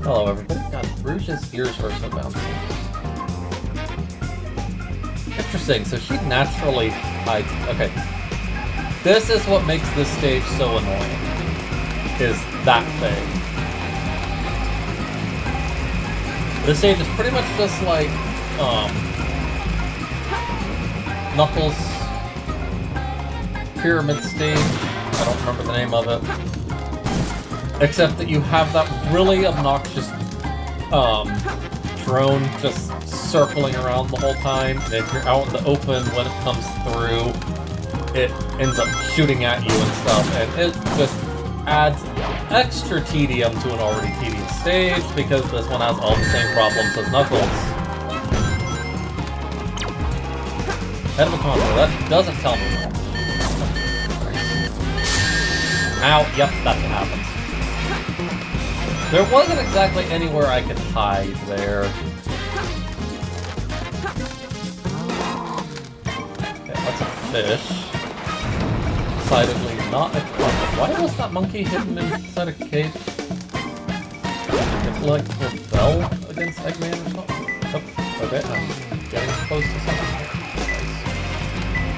Hello, everybody. God, Rouge's ears were so bouncy. Interesting, so she naturally hides. Okay. This is what makes this stage so annoying. Is that thing. This stage is pretty much just like, Knuckles' pyramid stage. I don't remember the name of it. Except that you have that really obnoxious drone just circling around the whole time, and if you're out in the open when it comes through, it ends up shooting at you and stuff, and it just adds extra tedium to an already tedious stage, because this one has all the same problems as Knuckles. Head of a contour, that doesn't tell me much. Ow, yep, that's what happens. There wasn't exactly anywhere I could hide there. Okay, that's a fish. Decidedly not a monkey. Why was that monkey hidden inside a cage? Did it like rebel against Eggman or something? Oh, okay, I'm getting close to something.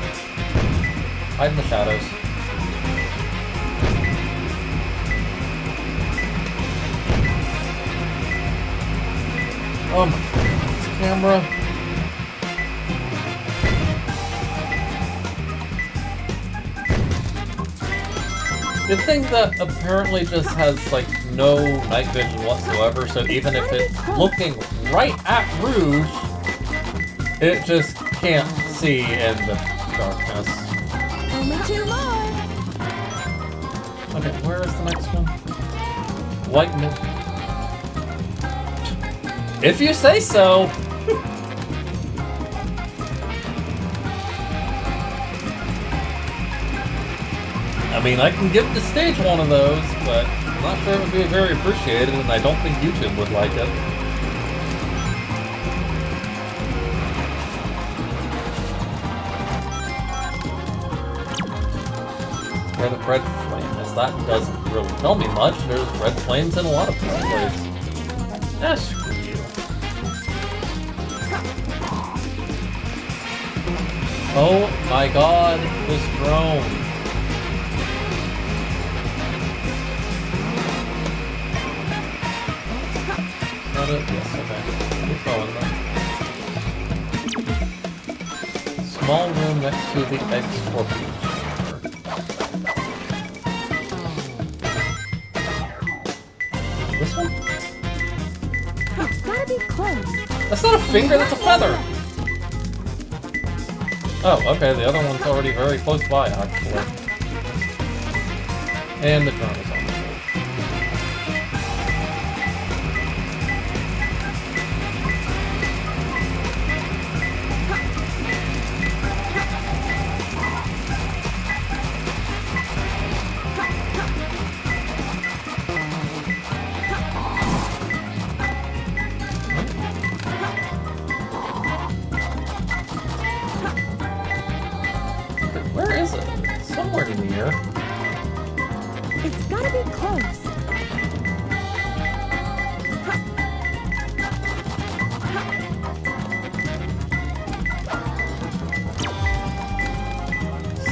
Nice. Hide in the shadows. This camera. The thing that apparently just has like no night vision whatsoever, so even if it's looking right at Rouge, it just can't see in the darkness. Only two more. Okay, where is the next one? White milk. If you say so! I mean, I can give the stage one of those, but I'm not sure it would be very appreciated, and I don't think YouTube would like it. Where the red flame is, that doesn't really tell me much. There's red flames in a lot of this place. Ah, screw you. Oh my god, this drone. Is that it? Yes, okay. Keep going then. Small room next to the egg scorpion chamber. This one? It's gotta be close. That's not a finger, that's a feather! Oh, okay, the other one's already very close by, actually. And the drone is on the move. Where is it? It's somewhere near. It's gotta be close.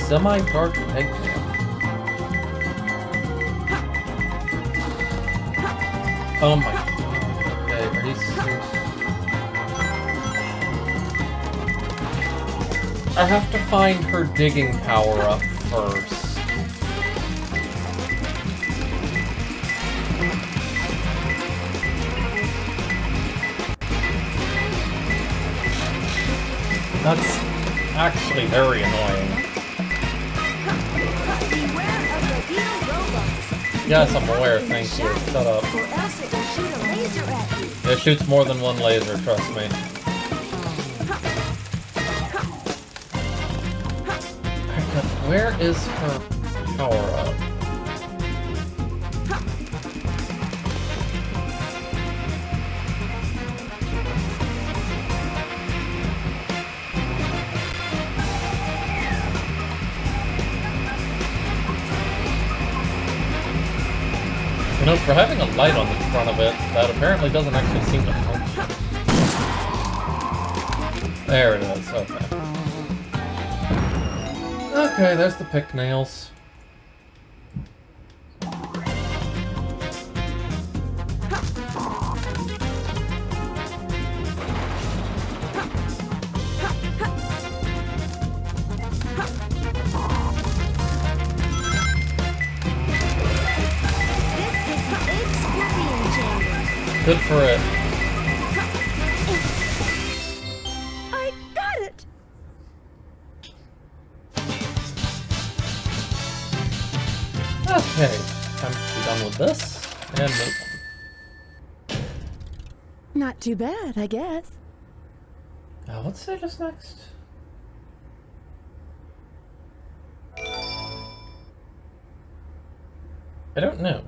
Semi-dark Eggman. Oh my god. Okay, are you serious? I have to find her digging power up first. That's actually very annoying. Beware of the beetle robots. Yes, I'm aware, thank you. Shut up. Or else it will shoot a laser at you. It shoots more than one laser, trust me. Where is her power-up? You know, for having a light on the front of it, that apparently doesn't actually seem to function. There it is, okay. Okay, there's the pick nails. Good for it. I got it! Okay, time to be done with this, and move on. Not too bad, I guess. What stage is next? I don't know.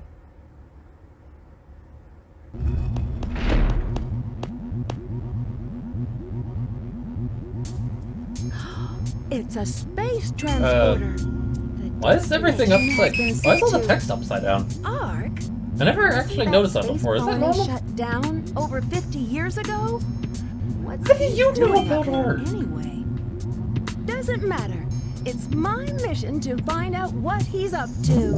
It's a space transporter. Why is everything upside? Why is all the text upside down? Ark? I never actually noticed that before. Is that normal? Shut down over 50 years ago? What's How do he you know doing about up there Ark? anyway? Doesn't matter. It's my mission to find out what he's up to.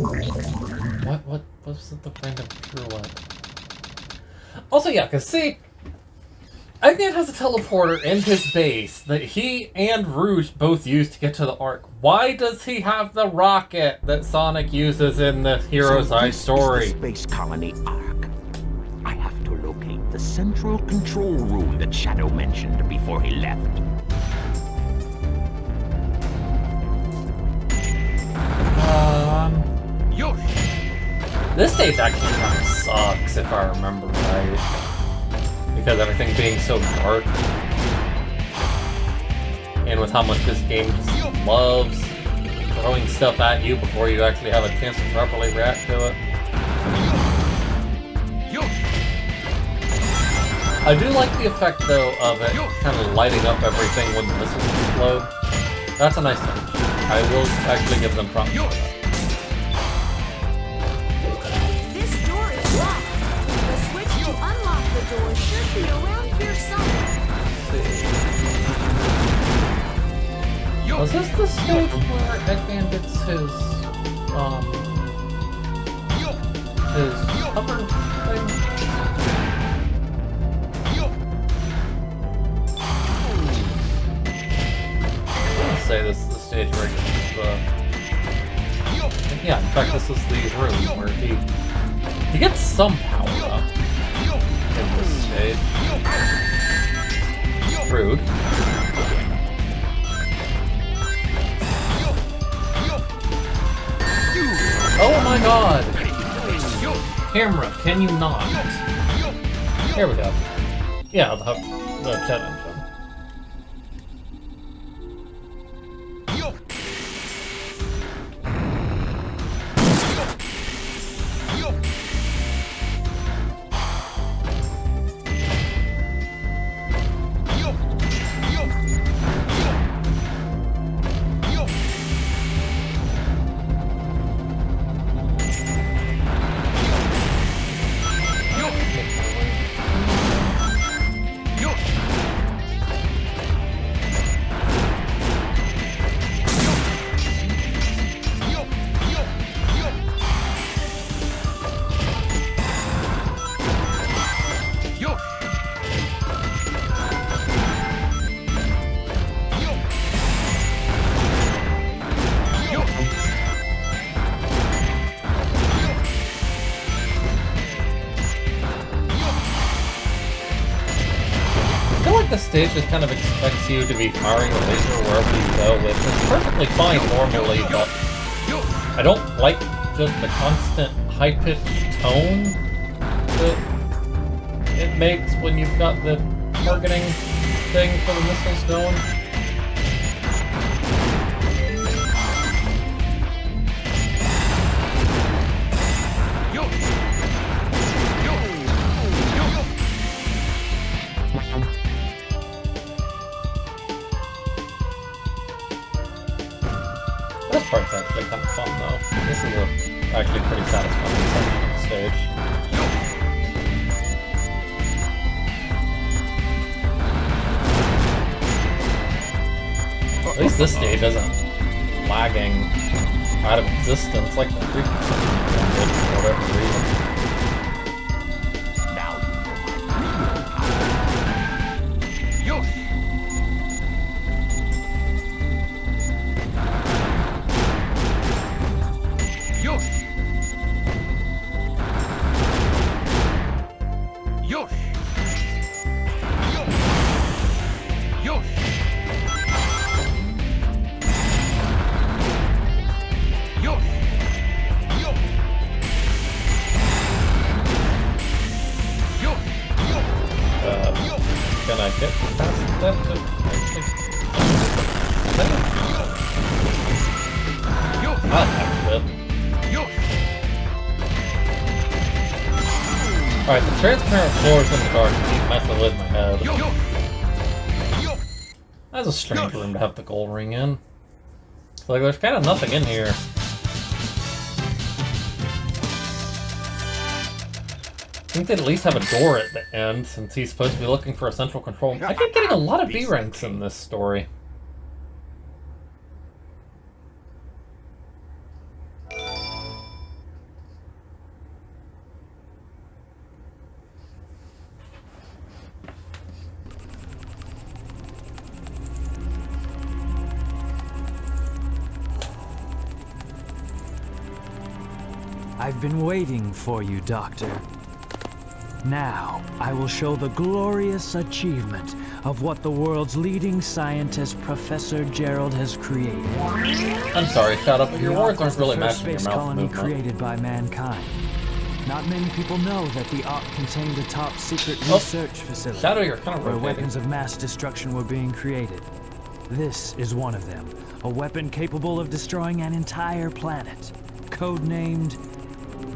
What was the random pirouette? Also, yeah, because see, Eggman has a teleporter in his base that he and Rouge both use to get to the Ark. Why does he have the rocket that Sonic uses in the Hero's Eye story? Is the space colony Ark. I have to locate the central control room that Shadow mentioned before he left. This stage actually kind of sucks, if I remember right. Because everything being so dark. And with how much this game just loves throwing stuff at you before you actually have a chance to properly react to it. I do like the effect, though, of it kind of lighting up everything when the missiles explode. That's a nice touch. I will actually give them props for that. This door is locked. The switch to unlock the door should be around here somewhere. Was this the stage where Eggman gets his hover thing? Say this is the stage where he gets yeah, in fact this is the room where he gets some power up in this stage. Rude. Oh my god! Camera, can you not? Here we go. Yeah, the chat engine. The stage just kind of expects you to be firing a laser wherever you go, which is perfectly fine normally, but I don't like just the constant high-pitched tone that it makes when you've got the targeting thing for the missiles going. This part's actually kind of fun, though. This is actually pretty satisfying section of the stage. guess this stage isn't lagging out of existence like the previous one did for whatever reason. Now you know my Can I get past that to actually... I'll have to. Alright, the transparent floors in the dark keep messing with my head. That's a strange room to have the gold ring in. So, like, there's kind of nothing in here. I think they'd at least have a door at the end, since he's supposed to be looking for a central control. I keep getting a lot of B ranks in this story. I've been waiting for you, Doctor. Now, I will show the glorious achievement of what the world's leading scientist, Professor Gerald, has created. I'm sorry, Shadow, but your words aren't really First matching your space mouth colony movement. created by mankind. Not many people know that the Ark contained a top-secret research facility Shadow, you're kind of where rotating. weapons of mass destruction were being created. This is one of them, a weapon capable of destroying an entire planet, codenamed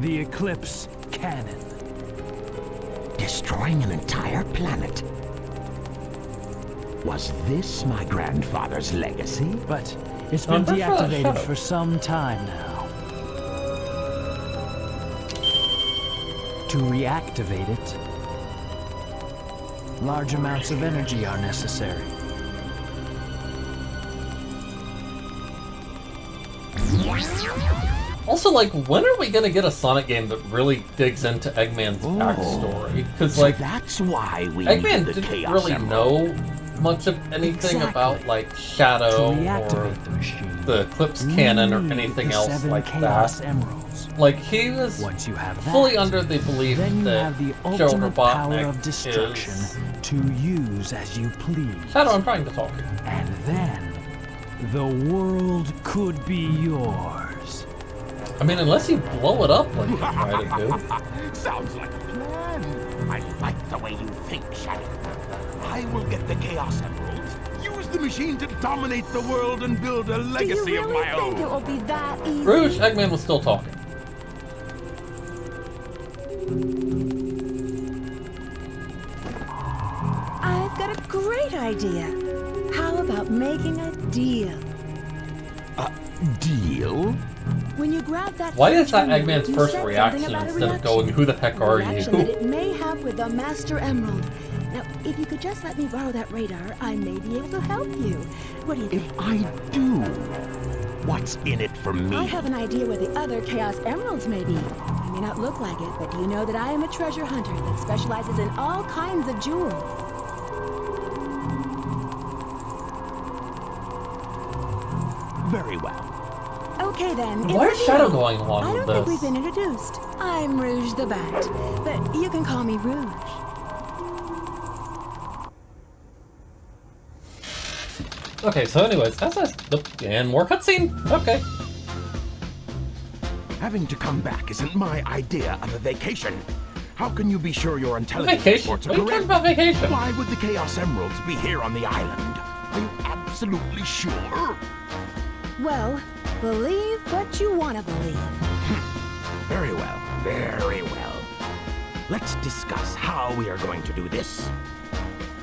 the Eclipse Cannon. destroying an entire planet. Was this my grandfather's legacy? But it's been that's not a deactivated shadow. for some time now. To reactivate it, large amounts of energy are necessary. Also, like, when are we gonna get a Sonic game that really digs into Eggman's backstory? Because, So like, that's why we need Eggman the didn't Chaos really Emerald. know much of anything Exactly. about, like, To Shadow or reactivate the machine, the Eclipse we Cannon or need anything the else 7 like Chaos that. Emeralds. Like, he was Once you have that, fully under the belief then you that have the Joe ultimate power Robotnik of destruction is... to use as you please. Shadow, I'm trying to talk. And then the world could be yours. I mean, unless you blow it up like you try to do. Sounds like a plan. I like the way you think, Shadow. I will get the Chaos Emeralds, use the machine to dominate the world and build a Do you legacy of really my think it own. will be that easy? Rouge, Eggman was still talking. I've got a great idea. How about making a deal? Deal? When you grab that Why is that huge Eggman's you first said reaction something about a instead of reaction. going, who the heck are A reaction that you? it may have with the Master Emerald. Now, if you could just let me borrow that radar, I may be able to help you. What do you think? If I do, what's in it for me? I have an idea where the other Chaos Emeralds may be. They may not look like it, but do you know that I am a treasure hunter that specializes in all kinds of jewels? Very well. Okay then. Why it's is a Shadow deal. going along I with don't think this? we've been introduced. I'm Rouge the Bat, but you can call me Rouge. Okay, so anyways, and more cutscene. Okay. Having to come back isn't my idea of a vacation. How can you be sure your intelligence Vacation? reports are What are you talking correct? about vacation? Why would the Chaos Emeralds be here on the island? Are you absolutely sure? Well, believe what you want to believe. Very well, very well. Let's discuss how we are going to do this.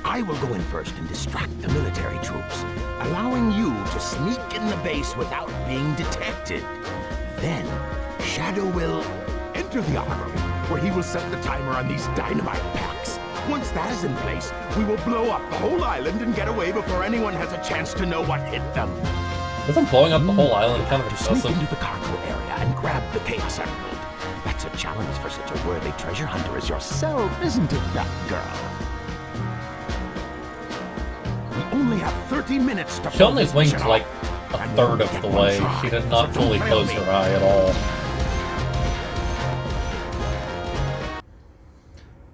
I will go in first and distract the military troops, allowing you to sneak in the base without being detected. Then, Shadow will enter the armory, where he will set the timer on these dynamite packs. Once that is in place, we will blow up the whole island and get away before anyone has a chance to know what hit them. Isn't blowing up the whole island kind of To sneak excessive? into the cargo area and grab the Chaos Emerald. That's a challenge for such a worthy treasure hunter as yourself, isn't it, that girl? We only have 30 minutes to She pull only this winked mission like off. a And third you of get the one way. try, She did not so fully don't fail close me. her eye at all.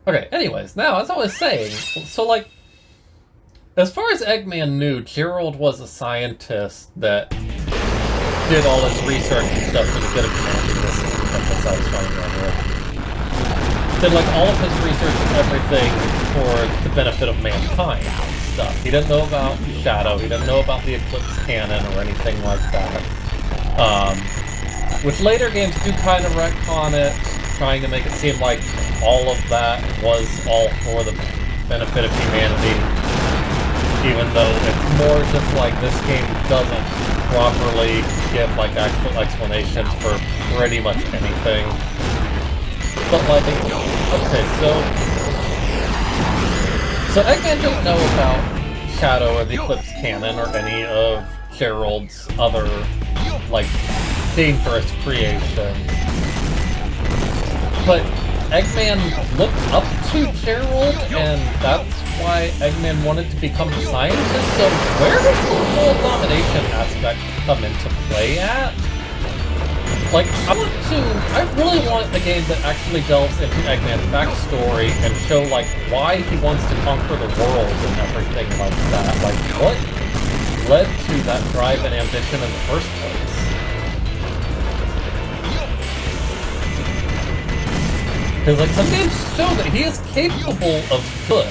Okay, anyways, now, as I was saying, so, like, as far as Eggman knew, Gerald was a scientist that did all his research and stuff for the good of humanity. This is what I was talking about here. Did, like, all of his research and everything for the benefit of mankind and stuff. He didn't know about Shadow, he didn't know about the Eclipse Cannon or anything like that. Which later games do kind of retcon it, trying to make it seem like all of that was all for the benefit of humanity, even though it's more just like this game doesn't properly give like actual explanations for pretty much anything. But like, okay, so Eggman didn't know about Shadow or the Eclipse Cannon or any of Gerald's other like dangerous creations. But Eggman looked up to Gerald, and that's why Eggman wanted to become the scientist. So where does the whole domination aspect come into play at? Like, I really want a game that actually delves into Eggman's backstory and show, like, why he wants to conquer the world and everything like that. Like, what led to that drive and ambition in the first place? Because, like, some games show that he is capable of good.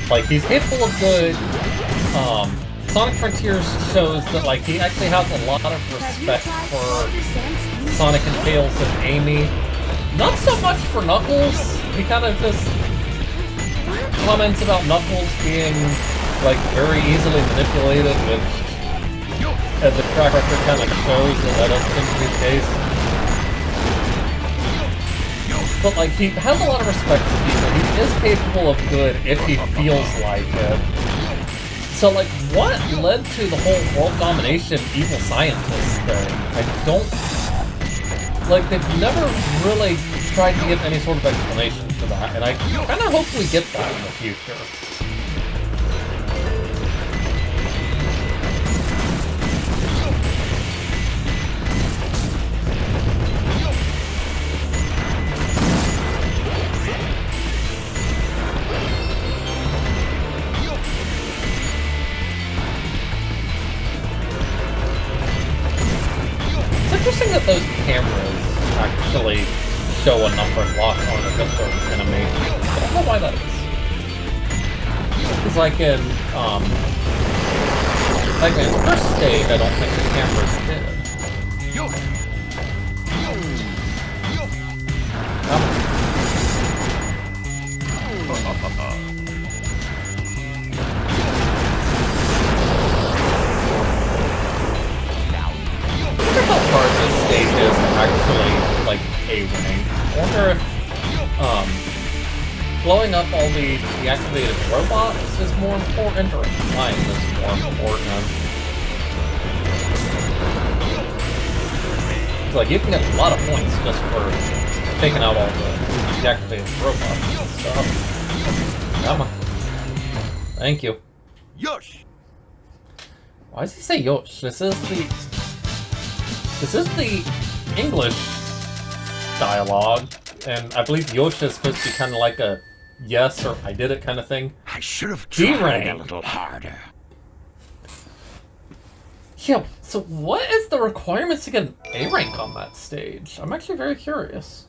Like, he's capable of good. Sonic Frontiers shows that, like, he actually has a lot of respect for Sonic and Tails and Amy. Not so much for Knuckles. He kind of just comments about Knuckles being, like, very easily manipulated, which, as the track record kind of shows, that doesn't seem to be the case. But, like, he has a lot of respect for people. He is capable of good if he feels like it. So, like, what led to the whole world domination evil scientist thing? I don't... Like, they've never really tried to give any sort of explanation for that, and I kind of hope we get that in the future. It's interesting that those cameras actually show a number and lock on a different enemy. I don't know why that is. Because like in Eggman's first stage, I don't think the cameras did. I wonder how hard this stage is to actually, like, A-rank. I wonder if, blowing up all the deactivated robots is more important, or if flying is more important. It's like, you can get a lot of points just for taking out all the deactivated robots and stuff. Come on. Thank you. Yosh! Why does he say Yosh? This is the English dialogue, and I believe Yosh is supposed to be kind of like a yes or I did it kind of thing. I should have tried D-rank. a little harder. Yeah, so what is the requirements to get an A rank on that stage? I'm actually very curious.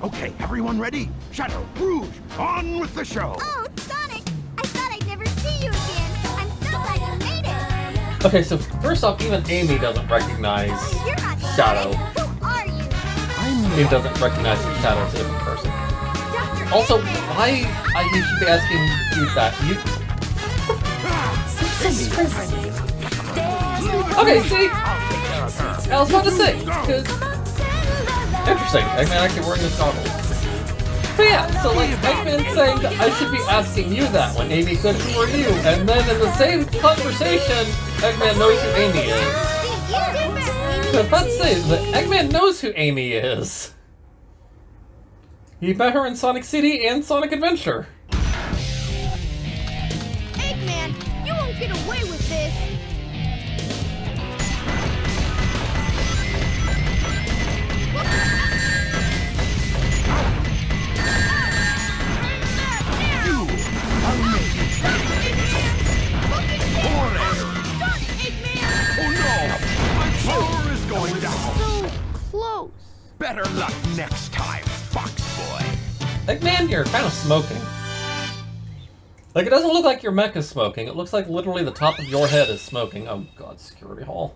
Okay, everyone ready? Shadow, Rouge, on with the show! Oh, Sonic! I thought I'd never see you again. I'm so glad you made it. Okay, so first off, even Amy doesn't recognize Oh, you're not Shadow. Sonic. Who are you? He doesn't recognize that Shadow's a different person. Dr. Also, Eggman. why you should be asking you that? Okay, see? I was about to say, because interesting, Eggman actually wearing his goggles. But yeah, so like Eggman saying that I should be asking you that when Amy said who are you, and then in the same conversation, Eggman knows who Amy is. Because let's say that Eggman knows who Amy is. He met her in Sonic City and Sonic Adventure. Eggman, you won't get away with this. So close. Better luck next time, Fox Boy. Eggman, you're kind of smoking. Like, it doesn't look like your mech is smoking. It looks like literally the top of your head is smoking. Oh god, security hall.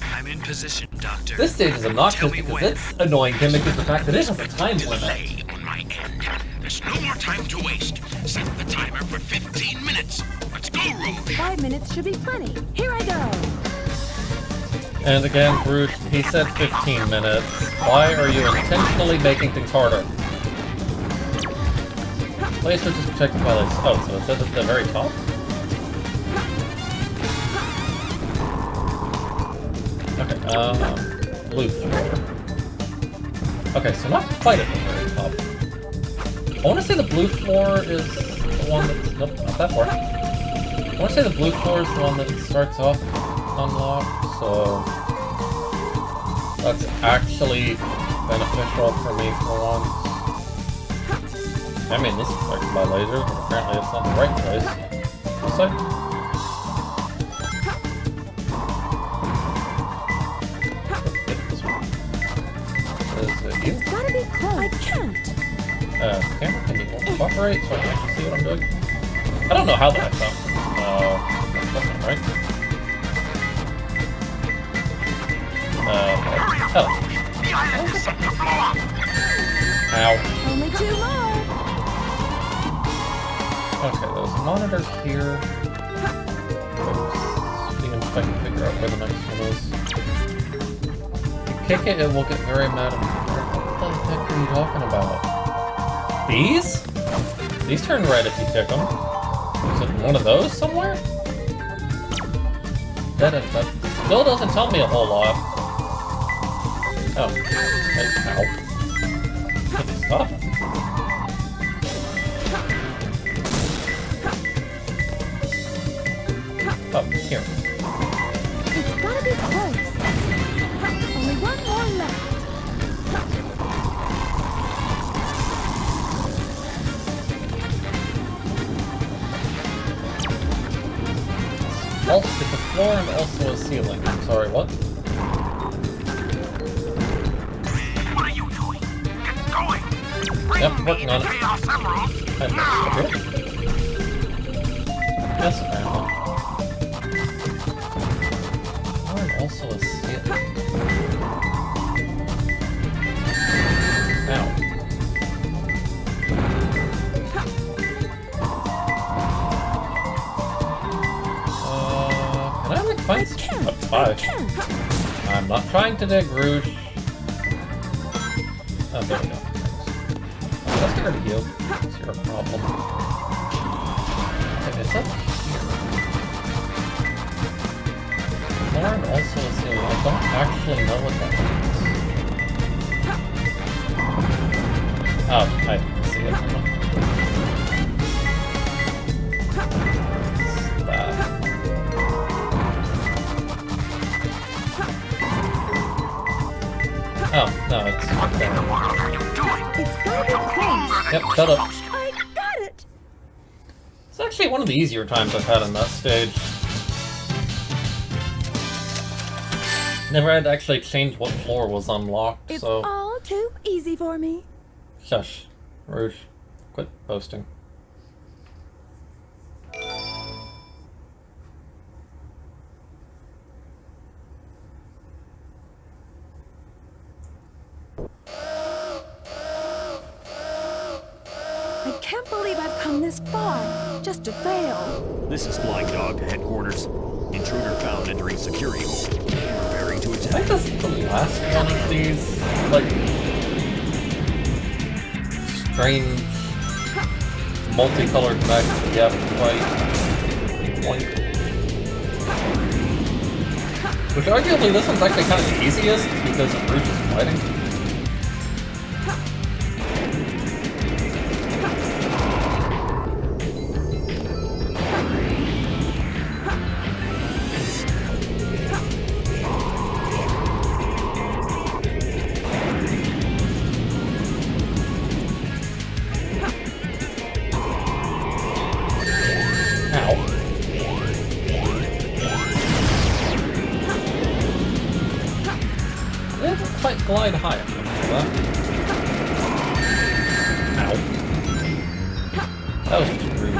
I'm in position, Doctor. This stage is obnoxious because when. its annoying gimmick is the fact that it has a time limit. Delay on my end. There's no more time to waste. Set the timer for 15 minutes. Let's go, Rouge. 5 minutes should be plenty. Here I go. And again, Rouge, he said 15 minutes. Why are you intentionally making things harder? Place which is protected by lights. Oh, so it says at the very top? Okay, blue floor. Okay, so not quite at the very top. I want to say the blue floor is the one that's... Nope, not that far. I want to say the blue floor is the one that starts off unlocked, so... That's actually beneficial for me for once. I mean, this is protected by lasers, but apparently it's not the right place. This side? Is it you? It's gotta be close. I can't. Camera, can you cooperate so I can actually see what I'm doing? I don't know how that comes. That's not right. Oh. The island is set to blow up. Ow. Only 2 more. Okay, there's a monitor here. Seeing if I can figure out where the next one is. You kick it, it will get very mad at me. What the heck are you talking about? These? These turn red if you kick them. Is it one of those somewhere? That still doesn't tell me a whole lot. Oh. Ow. Can you stop? Oh, here. It's gotta be close. Only 1 more left. Also, it's a floor and also a ceiling. Sorry, what? What are you doing? Get going. Bring Yep, me working the on it. Chaos Emeralds And now. okay. Yes, apparently. Floor and also a ceiling. Ow. Can I like find some? Oh, bye. I'm not trying to dig, Rouge. Oh, there we go. Let's get rid of you. It's your problem. Okay, it's up here. Floor and also a ceiling. I don't actually know what that means. Oh, I see it. That. Oh, no, it's right there. What are you doing? It's gotta be close. Yep, shut up. I got it. It's actually one of the easier times I've had in that stage. Never had to actually change what floor was unlocked, It's so... all too easy for me. Shush. Rouge. Quit boasting. I can't believe I've come this far just to fail. This is Flying Dog to headquarters. Intruder found entering security hole. Preparing to I attack. think that's the last one of these, like, strange, multicolored mechs that you have to fight. Boink. Which arguably this one's actually kind of the easiest because of Rouge's fighting. Glide high enough for that. Ow. That was just rude.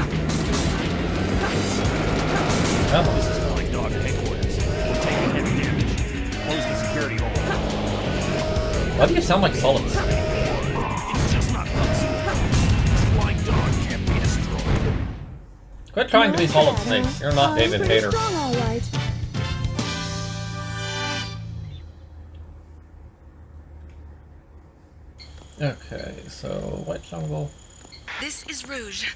This is Flying Dog to headquarters. We're taking heavy damage. Close the security hole. Why do you sound like Solid Snake? It's just not possible. This Flying Dog can't be destroyed. Quit trying to be Solid Snake. You're not David Pretty Hayter. strong, all right. Okay, so White Jungle. This is Rouge.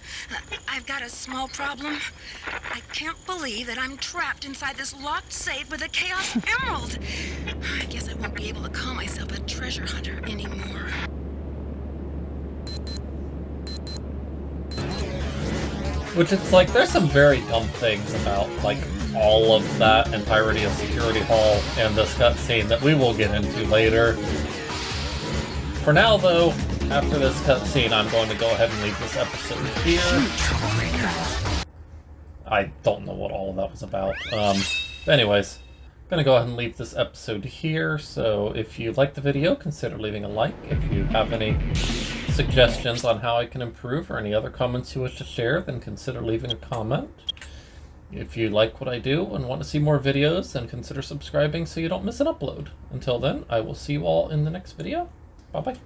I've got a small problem. I can't believe that I'm trapped inside this locked safe with a Chaos Emerald. I guess I won't be able to call myself a treasure hunter anymore. Which it's like, there's some very dumb things about, like, all of that entirety of Security Hall and this cutscene that we will get into later. For now, though, after this cutscene, I'm going to go ahead and leave this episode here. I don't know what all of that was about. But anyways, I'm going to go ahead and leave this episode here. So if you liked the video, consider leaving a like. If you have any suggestions on how I can improve or any other comments you wish to share, then consider leaving a comment. If you like what I do and want to see more videos, then consider subscribing so you don't miss an upload. Until then, I will see you all in the next video. Bye-bye.